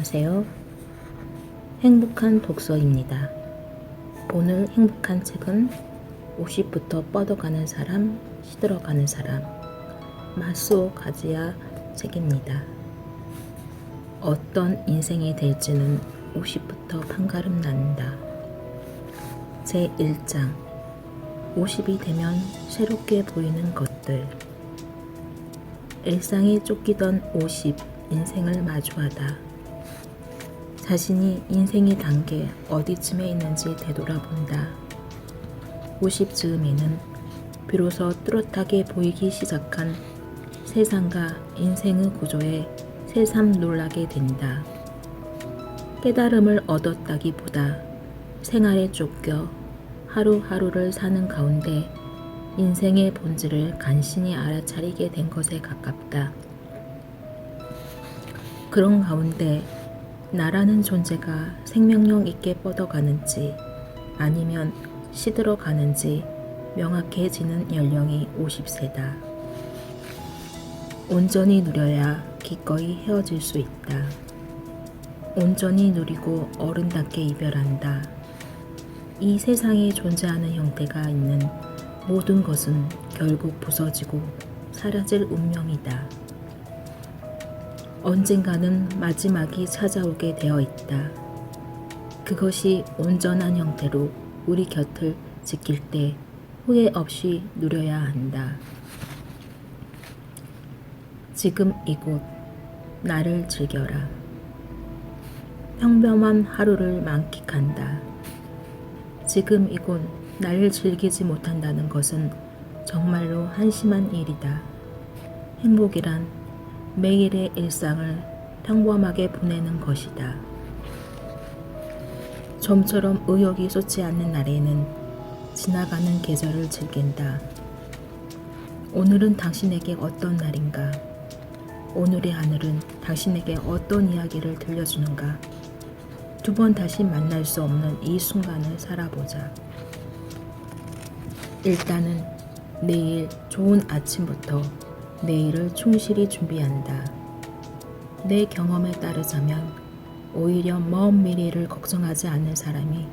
안녕하세요. 행복한 독서입니다. 오늘 행복한 책은 50부터 뻗어가는 사람, 시들어가는 사람, 마스오 가즈야 책입니다. 어떤 인생이 될지는 50부터 판가름 난다. 제1장 50이 되면 새롭게 보이는 것들. 일상에 쫓기던 50, 인생을 마주하다. 자신이 인생의 단계 어디쯤에 있는지 되돌아본다. 50즈음에는 비로소 뚜렷하게 보이기 시작한 세상과 인생의 구조에 새삼 놀라게 된다. 깨달음을 얻었다기보다 생활에 쫓겨 하루하루를 사는 가운데 인생의 본질을 간신히 알아차리게 된 것에 가깝다. 그런 가운데 나라는 존재가 생명력 있게 뻗어가는지 아니면 시들어가는지 명확해지는 연령이 50세다. 온전히 누려야 기꺼이 헤어질 수 있다. 온전히 누리고 어른답게 이별한다. 이 세상에 존재하는 형태가 있는 모든 것은 결국 부서지고 사라질 운명이다. 언젠가는 마지막이 찾아오게 되어 있다. 그것이 온전한 형태로 우리 곁을 지킬 때 후회 없이 누려야 한다. 지금 이곳 나를 즐겨라. 평범한 하루를 만끽한다. 지금 이곳 나를 즐기지 못한다는 것은 정말로 한심한 일이다. 행복이란 매일의 일상을 평범하게 보내는 것이다. 좀처럼 의욕이 솟지 않는 날에는 지나가는 계절을 즐긴다. 오늘은 당신에게 어떤 날인가? 오늘의 하늘은 당신에게 어떤 이야기를 들려주는가? 두 번 다시 만날 수 없는 이 순간을 살아보자. 일단은 내일 좋은 아침부터 내일을 충실히 준비한다. 내 경험에 따르자면 오히려 먼 미래를 걱정하지 않는 사람이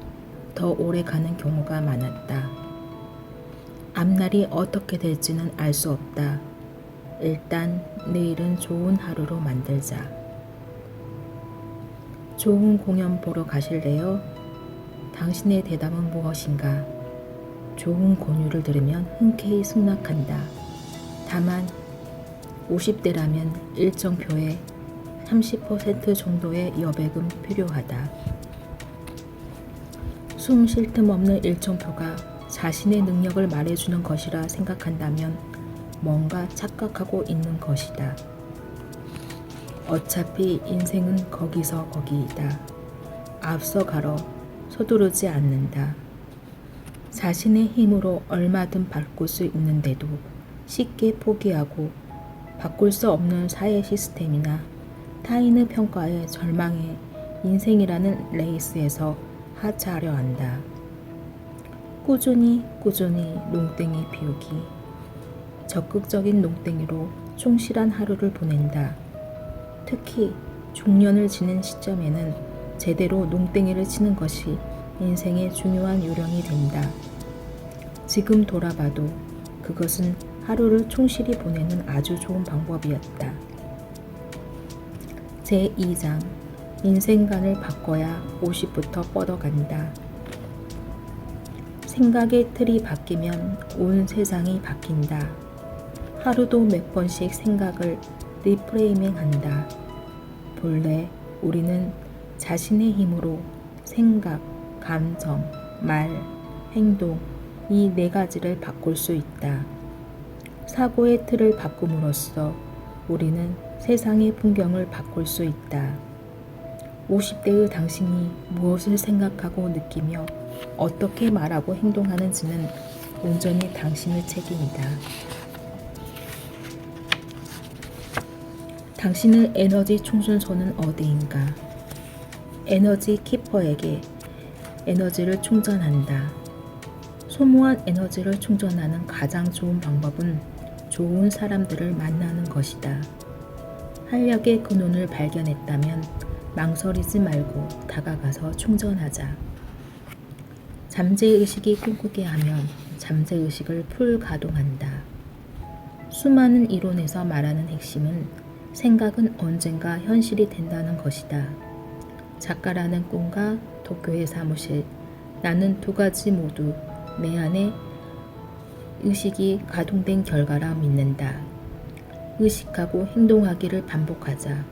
더 오래 가는 경우가 많았다. 앞날이 어떻게 될지는 알 수 없다. 일단 내일은 좋은 하루로 만들자. 좋은 공연 보러 가실래요? 당신의 대답은 무엇인가? 좋은 권유를 들으면 흔쾌히 승낙한다. 다만 50대라면 일정표에 30% 정도의 여백은 필요하다. 숨 쉴 틈 없는 일정표가 자신의 능력을 말해주는 것이라 생각한다면 뭔가 착각하고 있는 것이다. 어차피 인생은 거기서 거기이다. 앞서 가러 서두르지 않는다. 자신의 힘으로 얼마든 바꿀 수 있는데도 쉽게 포기하고 바꿀 수 없는 사회 시스템이나 타인의 평가에 절망해 인생이라는 레이스에서 하차하려 한다. 꾸준히 농땡이 피우기. 적극적인 농땡이로 충실한 하루를 보낸다. 특히 중년을 지낸 시점에는 제대로 농땡이를 치는 것이 인생의 중요한 요령이 된다. 지금 돌아봐도 그것은 하루를 충실히 보내는 아주 좋은 방법이었다. 제2장 인생관을 바꿔야 50부터 뻗어간다. 생각의 틀이 바뀌면 온 세상이 바뀐다. 하루도 몇 번씩 생각을 리프레이밍한다. 본래 우리는 자신의 힘으로 생각, 감정, 말, 행동 이 네 가지를 바꿀 수 있다. 사고의 틀을 바꿈으로써 우리는 세상의 풍경을 바꿀 수 있다. 50대의 당신이 무엇을 생각하고 느끼며 어떻게 말하고 행동하는지는 온전히 당신의 책임이다. 당신의 에너지 충전소는 어디인가? 에너지 키퍼에게 에너지를 충전한다. 소모한 에너지를 충전하는 가장 좋은 방법은 좋은 사람들을 만나는 것이다. 활력의 근원을 발견했다면 망설이지 말고 다가가서 충전하자. 잠재의식이 꿈꾸게 하면 잠재의식을 풀 가동한다. 수많은 이론에서 말하는 핵심은 생각은 언젠가 현실이 된다는 것이다. 작가라는 꿈과 도쿄의 사무실, 나는 두 가지 모두 내 안에 의식이 가동된 결과라 믿는다. 의식하고 행동하기를 반복하자.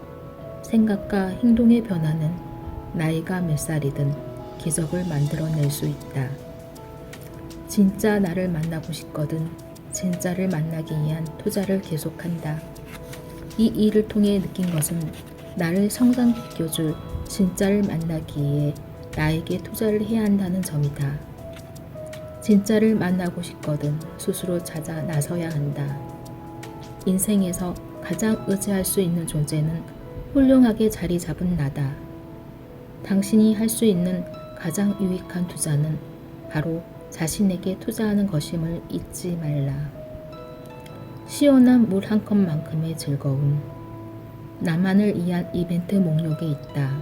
생각과 행동의 변화는 나이가 몇 살이든 기적을 만들어낼 수 있다. 진짜 나를 만나고 싶거든 진짜를 만나기 위한 투자를 계속한다. 이 일을 통해 느낀 것은 나를 성장시켜줄 진짜를 만나기 위해 나에게 투자를 해야 한다는 점이다. 진짜를 만나고 싶거든 스스로 찾아 나서야 한다. 인생에서 가장 의지할 수 있는 존재는 훌륭하게 자리 잡은 나다. 당신이 할 수 있는 가장 유익한 투자는 바로 자신에게 투자하는 것임을 잊지 말라. 시원한 물 한 컵만큼의 즐거움. 나만을 위한 이벤트 목록에 있다.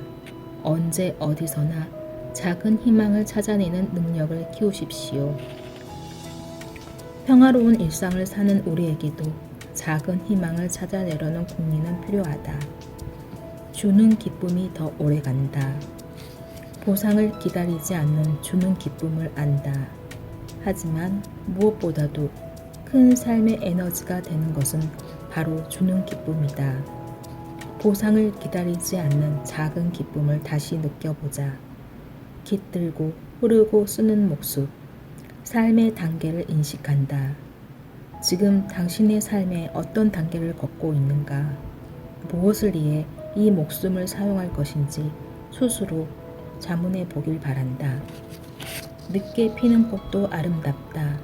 언제 어디서나 작은 희망을 찾아내는 능력을 키우십시오. 평화로운 일상을 사는 우리에게도 작은 희망을 찾아내려는 국리는 필요하다. 주는 기쁨이 더 오래간다. 보상을 기다리지 않는 주는 기쁨을 안다. 하지만 무엇보다도 큰 삶의 에너지가 되는 것은 바로 주는 기쁨이다. 보상을 기다리지 않는 작은 기쁨을 다시 느껴보자. 깃들고 흐르고 쓰는 목숨, 삶의 단계를 인식한다. 지금 당신의 삶에 어떤 단계를 걷고 있는가? 무엇을 위해 이 목숨을 사용할 것인지 스스로 자문해 보길 바란다. 늦게 피는 꽃도 아름답다.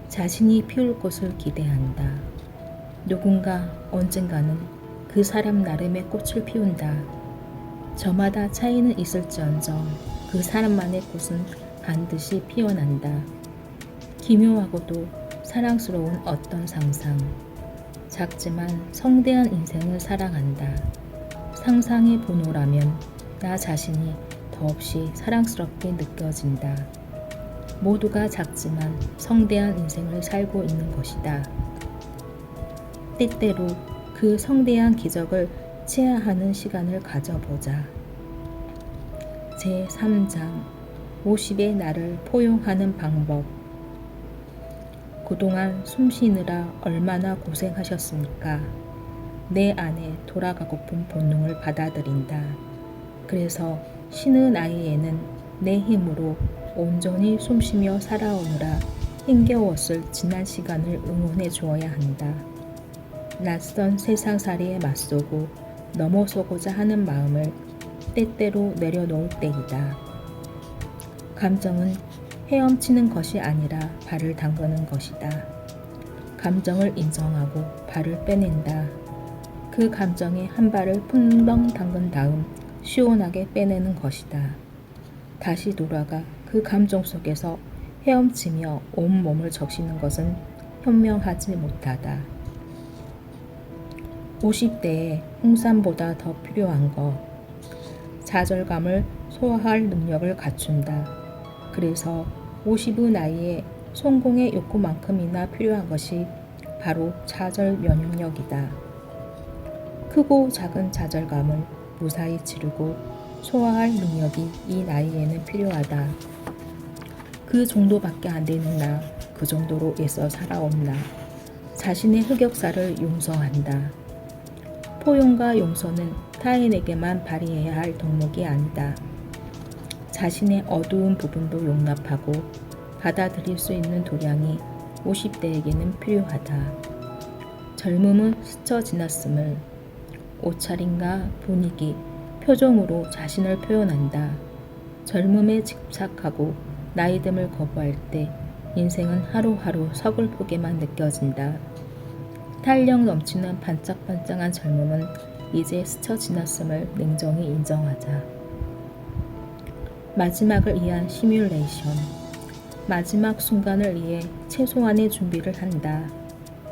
자신이 피울 꽃을 기대한다. 누군가 언젠가는 그 사람 나름의 꽃을 피운다. 저마다 차이는 있을지언정 그 사람만의 꽃은 반드시 피어난다. 기묘하고도 사랑스러운 어떤 상상. 작지만 성대한 인생을 사랑한다. 상상의 본호라면 나 자신이 더없이 사랑스럽게 느껴진다. 모두가 작지만 성대한 인생을 살고 있는 것이다. 때때로 그 성대한 기적을 체화하는 시간을 가져보자. 제3장 50의 나를 포용하는 방법. 그동안 숨 쉬느라 얼마나 고생하셨습니까? 내 안에 돌아가고픈 본능을 받아들인다. 그래서 쉬는 나이에는 내 힘으로 온전히 숨쉬며 살아오느라 힘겨웠을 지난 시간을 응원해 주어야 한다. 낯선 세상살이에 맞서고 넘어서고자 하는 마음을 때때로 내려놓을 때이다. 감정은 헤엄치는 것이 아니라 발을 담그는 것이다. 감정을 인정하고 발을 빼낸다. 그 감정에 한 발을 풍덩 담근 다음 시원하게 빼내는 것이다. 다시 돌아가 그 감정 속에서 헤엄치며 온몸을 적시는 것은 현명하지 못하다. 50대에 홍삼보다 더 필요한 것. 좌절감을 소화할 능력을 갖춘다. 그래서 50의 나이에 성공의 욕구만큼이나 필요한 것이 바로 좌절 면역력이다. 크고 작은 좌절감을 무사히 치르고 소화할 능력이 이 나이에는 필요하다. 그 정도밖에 안 되는 나, 그 정도로 애써 살아온 나, 자신의 흑역사를 용서한다. 포용과 용서는 타인에게만 발휘해야 할 덕목이 아니다. 자신의 어두운 부분도 용납하고 받아들일 수 있는 도량이 50대에게는 필요하다. 젊음은 스쳐 지났음을 옷차림과 분위기, 표정으로 자신을 표현한다. 젊음에 집착하고 나이듦을 거부할 때 인생은 하루하루 서글프게만 느껴진다. 탄력 넘치는 반짝반짝한 젊음은 이제 스쳐 지났음을 냉정히 인정하자. 마지막을 위한 시뮬레이션. 마지막 순간을 위해 최소한의 준비를 한다.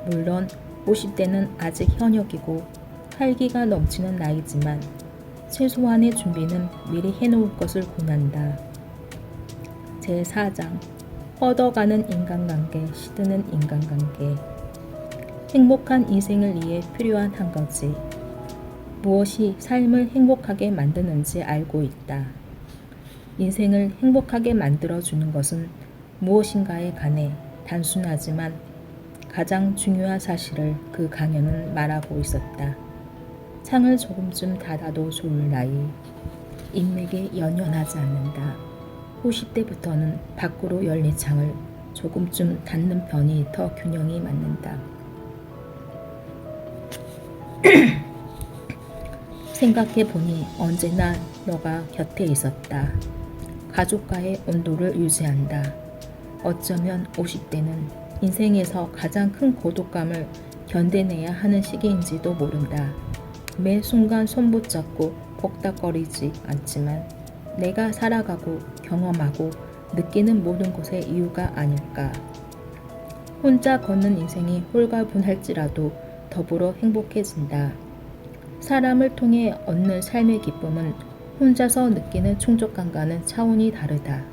물론 50대는 아직 현역이고 활기가 넘치는 나이지만 최소한의 준비는 미리 해놓을 것을 권한다. 제4장 뻗어가는 인간관계, 시드는 인간관계. 행복한 인생을 위해 필요한 한 가지. 무엇이 삶을 행복하게 만드는지 알고 있다. 인생을 행복하게 만들어주는 것은 무엇인가에 관해 단순하지만 가장 중요한 사실을 그 강연은 말하고 있었다. 창을 조금쯤 닫아도 좋을 나이. 인맥에 연연하지 않는다. 50대부터는 밖으로 열린 창을 조금쯤 닫는 편이 더 균형이 맞는다. 생각해보니 언제나 너가 곁에 있었다. 가족과의 온도를 유지한다. 어쩌면 50대는 인생에서 가장 큰 고독감을 견뎌내야 하는 시기인지도 모른다. 매 순간 손 붙잡고 복닥거리지 않지만 내가 살아가고 경험하고 느끼는 모든 것의 이유가 아닐까. 혼자 걷는 인생이 홀가분할지라도 더불어 행복해진다. 사람을 통해 얻는 삶의 기쁨은 혼자서 느끼는 충족감과는 차원이 다르다.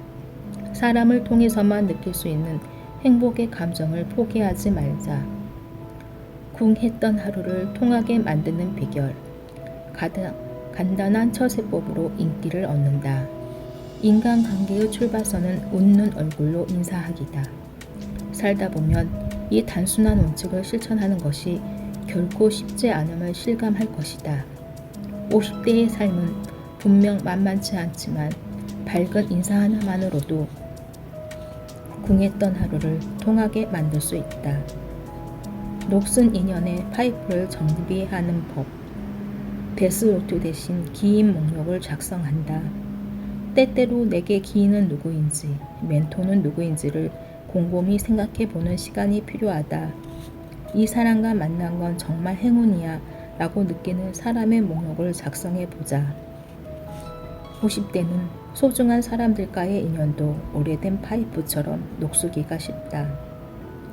사람을 통해서만 느낄 수 있는 행복의 감정을 포기하지 말자. 궁했던 하루를 통하게 만드는 비결. 간단한 처세법으로 인기를 얻는다. 인간관계의 출발선은 웃는 얼굴로 인사하기다. 살다 보면 이 단순한 원칙을 실천하는 것이 결코 쉽지 않음을 실감할 것이다. 50대의 삶은 분명 만만치 않지만 밝은 인사 하나만으로도 궁했던 하루를 통하게 만들 수 있다. 녹슨 인연의 파이프를 정비하는 법. 데스노트 대신 기인 목록을 작성한다. 때때로 내게 기인은 누구인지, 멘토는 누구인지를 곰곰이 생각해보는 시간이 필요하다. 이 사람과 만난 건 정말 행운이야 라고 느끼는 사람의 목록을 작성해보자. 50대는 소중한 사람들과의 인연도 오래된 파이프처럼 녹수기가 쉽다.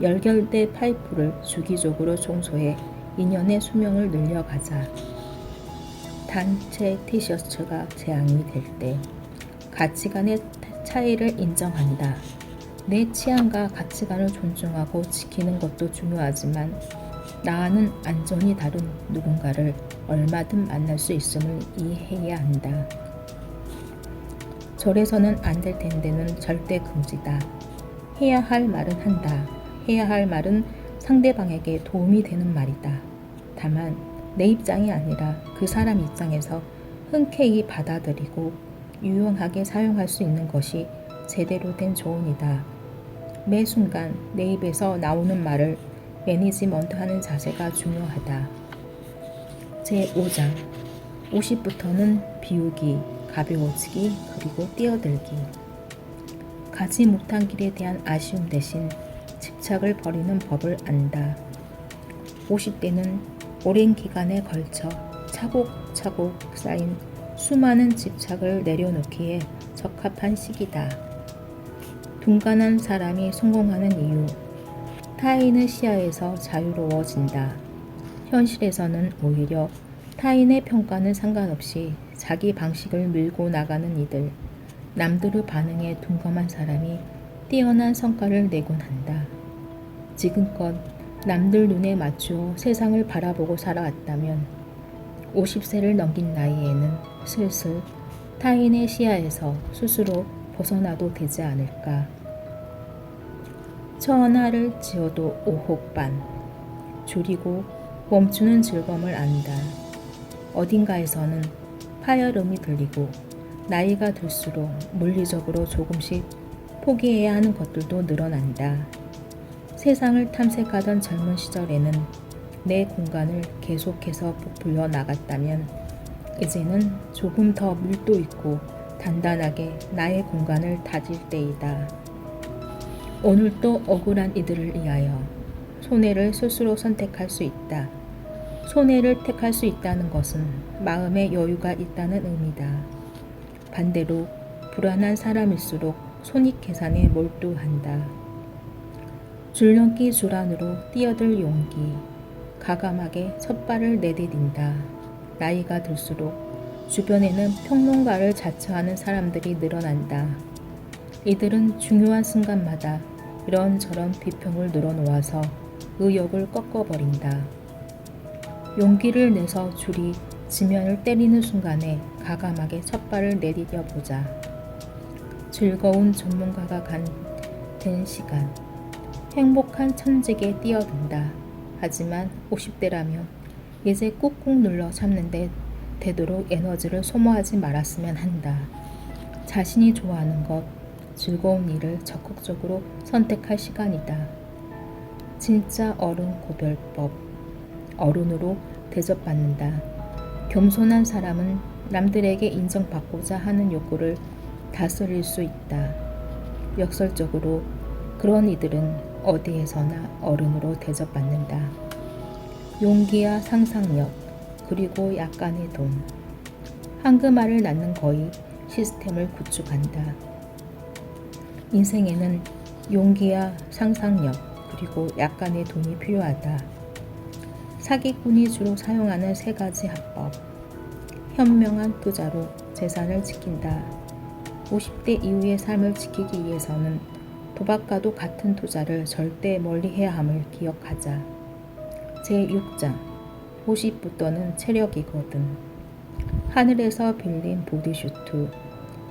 열결대 파이프를 주기적으로 청소해 인연의 수명을 늘려가자. 단체 티셔츠가 재앙이 될 때 가치관의 차이를 인정한다. 내 취향과 가치관을 존중하고 지키는 것도 중요하지만 나와는 완전히 다른 누군가를 얼마든 만날 수 있음을 이해해야 한다. 절에서는 안 될 텐데는 절대 금지다. 해야 할 말은 한다. 해야 할 말은 상대방에게 도움이 되는 말이다. 다만 내 입장이 아니라 그 사람 입장에서 흔쾌히 받아들이고 유용하게 사용할 수 있는 것이 제대로 된 조언이다. 매 순간 내 입에서 나오는 말을 매니지먼트하는 자세가 중요하다. 제5장 50부터는 비우기, 가벼워지기, 그리고 뛰어들기. 가지 못한 길에 대한 아쉬움 대신 집착을 버리는 법을 안다. 50대는 오랜 기간에 걸쳐 차곡차곡 쌓인 수많은 집착을 내려놓기에 적합한 시기다. 둔간한 사람이 성공하는 이유. 타인의 시야에서 자유로워진다. 현실에서는 오히려 타인의 평가는 상관없이 자기 방식을 밀고 나가는 이들. 남들의 반응에 둔감한 사람이 뛰어난 성과를 내곤 한다. 지금껏 남들 눈에 맞추어 세상을 바라보고 살아왔다면 50세를 넘긴 나이에는 슬슬 타인의 시야에서 스스로 벗어나도 되지 않을까. 천하를 지어도 5호 반. 줄이고 멈추는 즐거움을 안다. 어딘가에서는 파열음이 들리고 나이가 들수록 물리적으로 조금씩 포기해야 하는 것들도 늘어난다. 세상을 탐색하던 젊은 시절에는 내 공간을 계속해서 부풀려 나갔다면 이제는 조금 더 밀도 있고 단단하게 나의 공간을 다질 때이다. 오늘도 억울한 이들을 위하여 손해를 스스로 선택할 수 있다. 손해를 택할 수 있다는 것은 마음의 여유가 있다는 의미다. 반대로 불안한 사람일수록 손익 계산에 몰두한다. 줄넘기 주란으로 뛰어들 용기. 가감하게 첫 발을 내디딘다. 나이가 들수록 주변에는 평론가를 자처하는 사람들이 늘어난다. 이들은 중요한 순간마다 이런저런 비평을 늘어놓아서 의욕을 꺾어버린다. 용기를 내서 줄이 지면을 때리는 순간에 가감하게 첫 발을 내디뎌 보자. 즐거운 전문가가 된 시간. 행복한 천직에 뛰어든다. 하지만 50대라면 이제 꾹꾹 눌러 참는데 되도록 에너지를 소모하지 말았으면 한다. 자신이 좋아하는 것, 즐거운 일을 적극적으로 선택할 시간이다. 진짜 어른 고별법. 어른으로 대접받는다. 겸손한 사람은 남들에게 인정받고자 하는 욕구를 다스릴 수 있다. 역설적으로 그런 이들은 어디에서나 어른으로 대접받는다. 용기와 상상력, 그리고 약간의 돈. 황금알을 낳는 거의 시스템을 구축한다. 인생에는 용기와 상상력, 그리고 약간의 돈이 필요하다. 사기꾼이 주로 사용하는 3가지 합법. 현명한 투자로 재산을 지킨다. 50대 이후의 삶을 지키기 위해서는 도박과도 같은 투자를 절대 멀리해야 함을 기억하자. 제6장 50부터는 체력이거든. 하늘에서 빌린 보디슈트.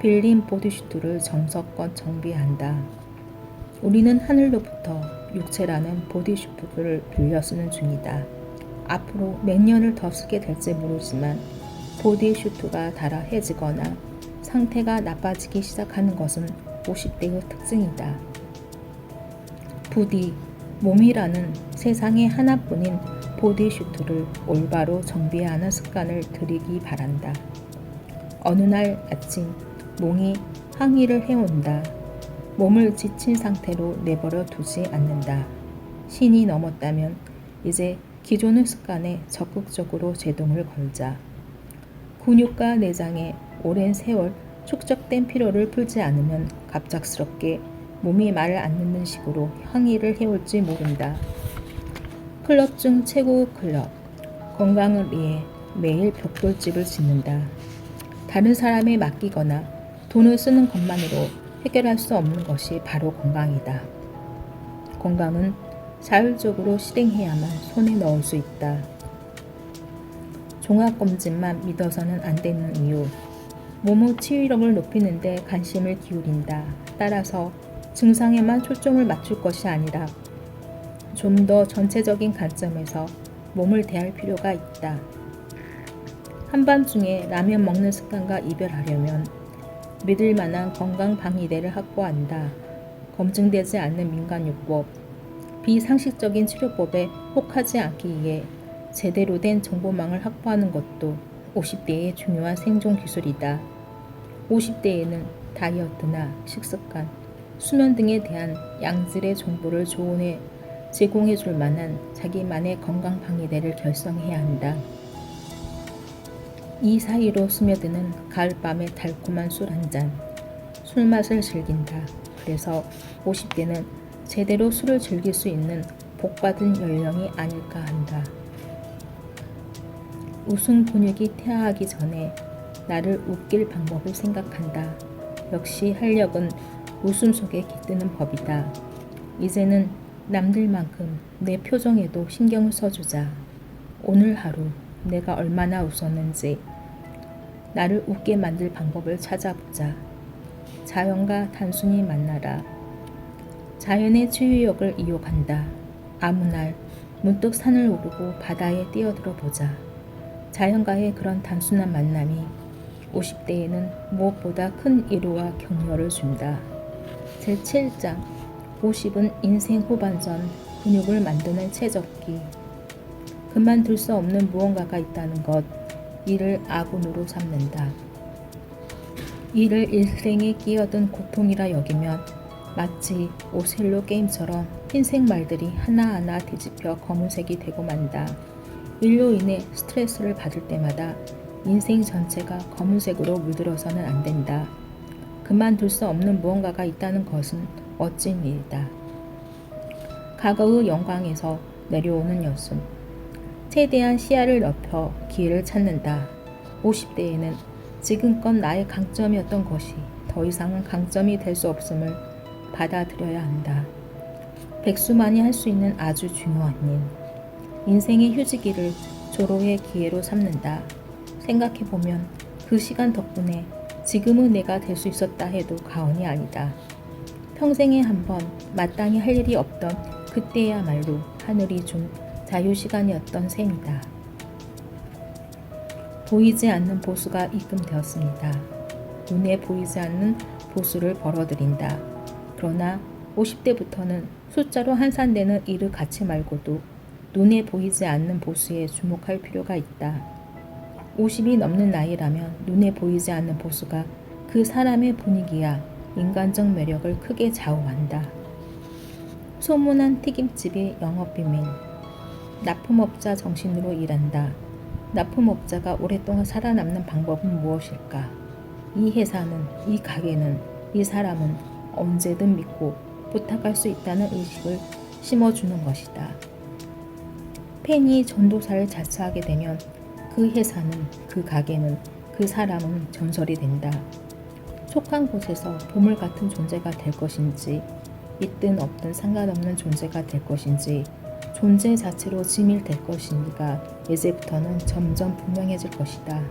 빌린 보디슈트를 정석껏 정비한다. 우리는 하늘로부터 육체라는 보디슈트를 빌려 쓰는 중이다. 앞으로 몇 년을 더 쓰게 될지 모르지만 보디슈트가 달아해지거나 상태가 나빠지기 시작하는 것은 50대의 특징이다. 부디 몸이라는 세상에 하나뿐인 보디슈트를 올바로 정비하는 습관을 들이기 바란다. 어느 날 아침 몽이 항의를 해온다. 몸을 지친 상태로 내버려 두지 않는다. 신이 넘었다면 이제 기존의 습관에 적극적으로 제동을 걸자. 근육과 내장에 오랜 세월 축적된 피로를 풀지 않으면 갑작스럽게 몸이 말을 안 듣는 식으로 항의를 해올지 모른다. 클럽 중 최고의 클럽. 건강을 위해 매일 벽돌집을 짓는다. 다른 사람에 맡기거나 돈을 쓰는 것만으로 해결할 수 없는 것이 바로 건강이다. 건강은 자율적으로 실행해야만 손에 넣을 수 있다. 종합검진만 믿어서는 안 되는 이유. 몸의 치유력을 높이는 데 관심을 기울인다. 따라서 증상에만 초점을 맞출 것이 아니라 좀 더 전체적인 관점에서 몸을 대할 필요가 있다. 한밤중에 라면 먹는 습관과 이별하려면 믿을 만한 건강 방위대를 확보한다. 검증되지 않는 민간요법, 비상식적인 치료법에 혹하지 않기 위해 제대로 된 정보망을 확보하는 것도 50대의 중요한 생존 기술이다. 50대에는 다이어트나 식습관, 수면 등에 대한 양질의 정보를 조언해 제공해 줄 만한 자기만의 건강 방위대를 결성해야 한다. 이 사이로 스며드는 가을밤의 달콤한 술 한 잔. 술 맛을 즐긴다. 그래서 50대는 제대로 술을 즐길 수 있는 복받은 연령이 아닐까 한다. 웃음 근육이 퇴화하기 전에 나를 웃길 방법을 생각한다. 역시 활력은 웃음 속에 깃드는 법이다. 이제는 남들만큼 내 표정에도 신경을 써주자. 오늘 하루 내가 얼마나 웃었는지 나를 웃게 만들 방법을 찾아보자. 자연과 단순히 만나라. 자연의 치유력을 이용한다. 아무 날 문득 산을 오르고 바다에 뛰어들어 보자. 자연과의 그런 단순한 만남이 50대에는 무엇보다 큰 위로와 격려를 준다. 제7장 50은 인생 후반전 근육을 만드는 최적기. 그만둘 수 없는 무언가가 있다는 것, 이를 아군으로 삼는다. 이를 일생에 끼어든 고통이라 여기면 마치 오셀로 게임처럼 흰색 말들이 하나하나 뒤집혀 검은색이 되고 만다. 일로 인해 스트레스를 받을 때마다 인생 전체가 검은색으로 물들어서는 안 된다. 그만둘 수 없는 무언가가 있다는 것은 멋진 일이다. 과거의 영광에서 내려오는 여순. 최대한 시야를 넓혀 기회를 찾는다. 50대에는 지금껏 나의 강점이었던 것이 더 이상은 강점이 될 수 없음을 받아들여야 한다. 백수만이 할 수 있는 아주 중요한 일. 인생의 휴지기를 조로의 기회로 삼는다. 생각해보면 그 시간 덕분에 지금의 내가 될 수 있었다 해도 과언이 아니다. 평생에 한 번 마땅히 할 일이 없던 그때야말로 하늘이 준 자유시간이었던 셈이다. 보이지 않는 보수가 입금되었습니다. 눈에 보이지 않는 보수를 벌어들인다. 그러나 50대부터는 숫자로 환산되는 일의 가치 말고도 눈에 보이지 않는 보수에 주목할 필요가 있다. 50이 넘는 나이라면 눈에 보이지 않는 보수가 그 사람의 분위기야 인간적 매력을 크게 좌우한다. 소문난 튀김집의 영업비밀. 납품업자 정신으로 일한다. 납품업자가 오랫동안 살아남는 방법은 무엇일까? 이 회사는, 이 가게는, 이 사람은 언제든 믿고 부탁할 수 있다는 의식을 심어주는 것이다. 팬이 전도사를 자처하게 되면 그 회사는, 그 가게는, 그 사람은 전설이 된다. 속한 곳에서 보물 같은 존재가 될 것인지, 있든 없든 상관없는 존재가 될 것인지, 존재 자체로 지밀될 것인지가 이제부터는 점점 분명해질 것이다.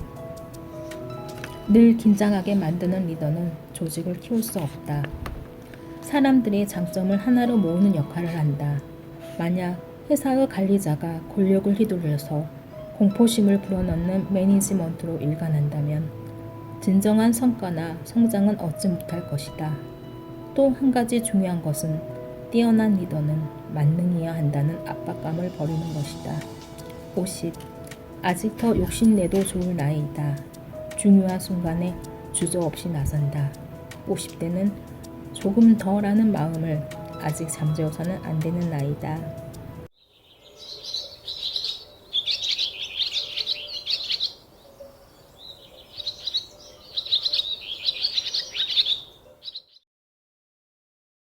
늘 긴장하게 만드는 리더는 조직을 키울 수 없다. 사람들의 장점을 하나로 모으는 역할을 한다. 만약 회사의 관리자가 권력을 휘둘러서 공포심을 불어넣는 매니지먼트로 일관한다면 진정한 성과나 성장은 얻지 못할 것이다. 또 한 가지 중요한 것은 뛰어난 리더는 만능이어야 한다는 압박감을 버리는 것이다. 50. 아직 더 욕심내도 좋을 나이이다. 중요한 순간에 주저없이 나선다. 50대는 조금 더라는 마음을 아직 잠재워서는 안 되는 나이다.